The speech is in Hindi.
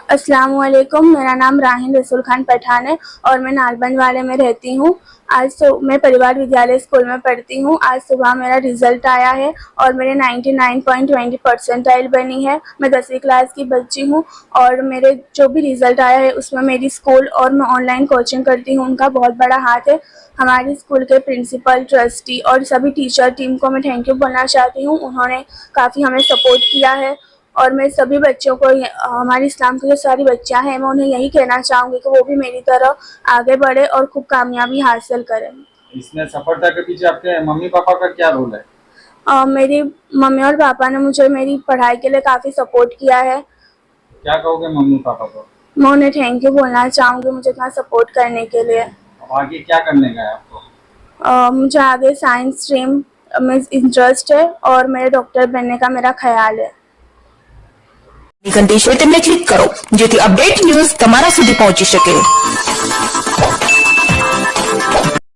अस्सलाम वालेकुम, मेरा नाम राहिन रसूल खान पठान है और मैं नालबंद वाले में रहती हूँ। आज तो मैं परिवार विद्यालय स्कूल में पढ़ती हूँ। आज सुबह मेरा रिज़ल्ट आया है और मेरे 99.20 परसेंटाइल बनी है। मैं 10वीं क्लास की बच्ची हूँ और मेरे जो भी रिज़ल्ट आया है उसमें मेरी स्कूल और मैं ऑनलाइन कोचिंग करती हूँ उनका बहुत बड़ा हाथ है। हमारे स्कूल के प्रिंसिपल, ट्रस्टी और सभी टीचर टीम को मैं थैंक यू बोलना चाहती हूँ। उन्होंने काफ़ी हमें सपोर्ट किया है और मैं सभी बच्चों को, हमारे इस्लाम की जो सारी बच्चियां हैं, मैं उन्हें यही कहना चाहूँगी कि वो भी मेरी तरह आगे बढ़े और खूब कामयाबी हासिल करें। इसमें सफलता के पीछे आपके मम्मी पापा का क्या रोल है? मेरी मम्मी और पापा ने मुझे मेरी पढ़ाई के लिए काफ़ी सपोर्ट किया है। क्या कहोगे मम्मी पापा को? मैं उन्हें थैंक यू बोलना चाहूँगी मुझे इतना सपोर्ट करने के लिए। अब आगे क्या करने का है आपको? मुझे आगे साइंस स्ट्रीम में इंटरेस्ट है और मेरे डॉक्टर बनने का मेरा ख्याल है। ઘંટી છે તેમને ક્લિક કરો જેથી અપડેટ ન્યૂઝ તમારા સુધી પહોંચી શકે।